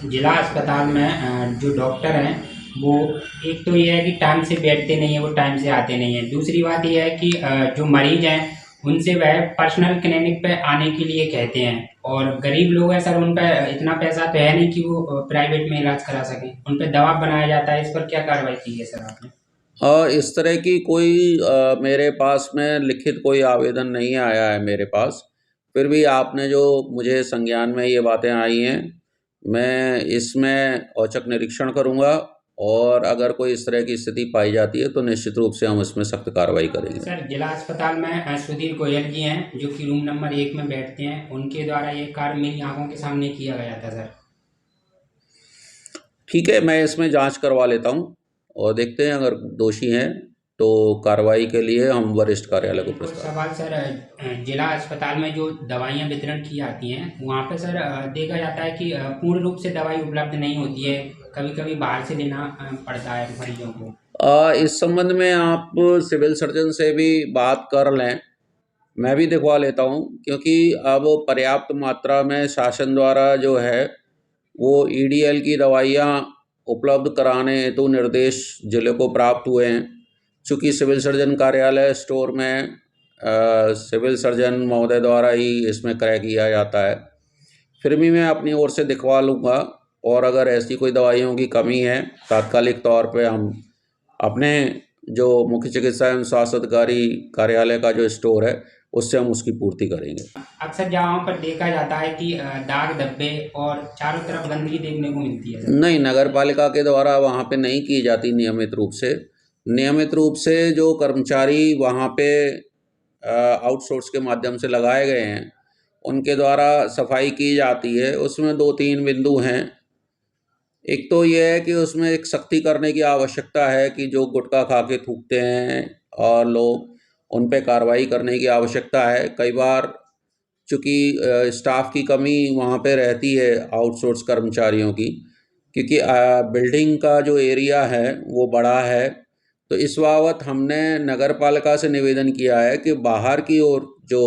जिला अस्पताल में जो डॉक्टर हैं वो एक तो ये है कि टाइम से बैठते नहीं हैं, वो टाइम से आते नहीं हैं। दूसरी बात ये है कि जो मरीज हैं उनसे वह पर्सनल क्लिनिक पे आने के लिए कहते हैं, और गरीब लोग हैं सर, उन पे इतना पैसा तो है नहीं कि वो प्राइवेट में इलाज करा सकें। उन पे दबाव बनाया जाता है। इस पर क्या कार्रवाई की है सर आपने? इस तरह की कोई मेरे पास में लिखित कोई आवेदन नहीं आया है मेरे पास। फिर भी आपने जो मुझे संज्ञान में ये बातें आई हैं, मैं इसमें औचक निरीक्षण करूँगा, और अगर कोई इस तरह की स्थिति पाई जाती है तो निश्चित रूप से हम इसमें सख्त कार्रवाई करेंगे। सर, जिला अस्पताल में सुधीर गोयल जी हैं जो कि रूम नंबर 1 में बैठते हैं, उनके द्वारा ये कार्य मेरी आंखों के सामने किया गया था सर। ठीक है, मैं इसमें जांच करवा लेता हूँ और देखते हैं, अगर दोषी हैं तो कार्रवाई के लिए हम वरिष्ठ कार्यालय को एक और प्रस्ताव। सवाल सर, जिला अस्पताल में जो दवाइयाँ वितरण की जाती हैं वहाँ पे सर देखा जाता है कि पूर्ण रूप से दवाई उपलब्ध नहीं होती है, कभी कभी बाहर से लेना पड़ता है मरीजों को। इस संबंध में आप सिविल सर्जन से भी बात कर लें, मैं भी दिखवा लेता हूँ, क्योंकि अब पर्याप्त मात्रा में शासन द्वारा जो है वो ईडीएल की दवाइयाँ उपलब्ध कराने हेतु निर्देश जिले को प्राप्त हुए हैं। चूँकि सिविल सर्जन कार्यालय स्टोर में सिविल सर्जन महोदय द्वारा ही इसमें क्रय किया जाता है। फिर भी मैं अपनी ओर से दिखवा लूँगा, और अगर ऐसी कोई दवाइयों की कमी है तात्कालिक तौर पे हम अपने जो मुख्य चिकित्सा एवं स्वास्थ्य अधिकारी कार्यालय का जो स्टोर है उससे हम उसकी पूर्ति करेंगे। अक्सर जहाँ पर देखा जाता है कि दाग धब्बे और चारों तरफ गंदगी देखने को मिलती है सर। नहीं, नगर पालिका के द्वारा वहाँ पे नहीं की जाती नियमित रूप से। नियमित रूप से जो कर्मचारी वहाँ पे आउटसोर्स के माध्यम से लगाए गए हैं उनके द्वारा सफाई की जाती है। उसमें 2-3 बिंदु हैं। एक तो ये है कि उसमें एक सख्ती करने की आवश्यकता है कि जो गुटखा खा के थूकते हैं और लोग, उन पे कार्रवाई करने की आवश्यकता है। कई बार चूँकि स्टाफ की कमी वहाँ पे रहती है आउटसोर्स कर्मचारियों की, क्योंकि बिल्डिंग का जो एरिया है वो बड़ा है। तो इस बाबत हमने नगर पालिका से निवेदन किया है कि बाहर की ओर जो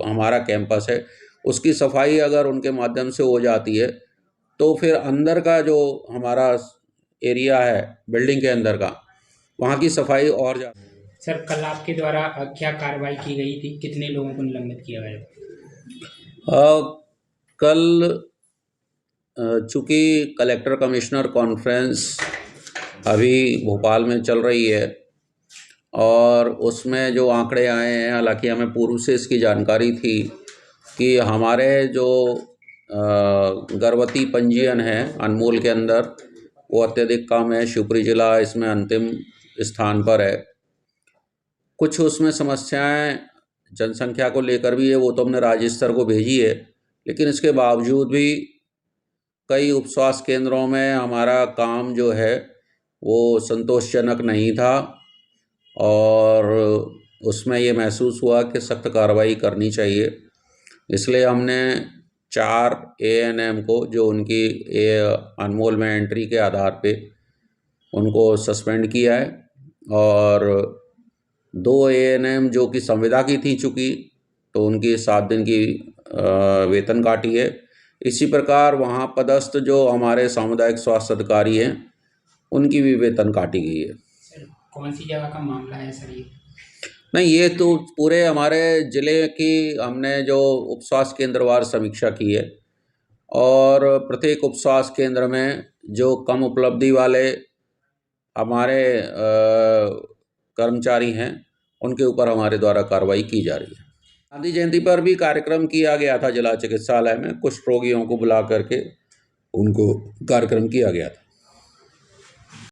हमारा कैंपस है उसकी सफाई अगर उनके माध्यम से हो जाती है तो फिर अंदर का जो हमारा एरिया है बिल्डिंग के अंदर का, वहाँ की सफाई और ज़्यादा। सर, कल आपके द्वारा क्या कार्रवाई की गई थी? कितने लोगों को निलंबित किया गया? कल चूँकि कलेक्टर कमिश्नर कॉन्फ्रेंस अभी भोपाल में चल रही है, और उसमें जो आंकड़े आए हैं, हालांकि हमें पूर्व से इसकी जानकारी थी कि हमारे जो गर्भवती पंजीयन है अनमोल के अंदर वो अत्यधिक कम है। शिवपुरी जिला इसमें अंतिम स्थान पर है। कुछ उसमें समस्याएं जनसंख्या को लेकर भी है, वो तो हमने राज्य स्तर को भेजी है, लेकिन इसके बावजूद भी कई उपस्वास्थ्य केंद्रों में हमारा काम जो है वो संतोषजनक नहीं था, और उसमें ये महसूस हुआ कि सख्त कार्रवाई करनी चाहिए। इसलिए हमने 4 एएनएम को, जो उनकी अनमोल में एंट्री के आधार पे उनको सस्पेंड किया है, और 2 एएनएम जो कि संविदा की थी चूँकि, तो उनकी 7 दिन की वेतन काटी है। इसी प्रकार वहाँ पदस्थ जो हमारे सामुदायिक स्वास्थ्य अधिकारी हैं उनकी भी वेतन काटी गई है। सर, कौन सी जगह का मामला है सर ये? नहीं, ये तो पूरे हमारे ज़िले की हमने जो उप स्वास्थ्य केंद्रवार समीक्षा की है, और प्रत्येक उप स्वास्थ्य केंद्र में जो कम उपलब्धि वाले हमारे कर्मचारी हैं उनके ऊपर हमारे द्वारा कार्रवाई की जा रही है। गांधी जयंती पर भी कार्यक्रम किया गया था जिला चिकित्सालय में, कुछ रोगियों को बुला करके उनको कार्यक्रम किया गया था।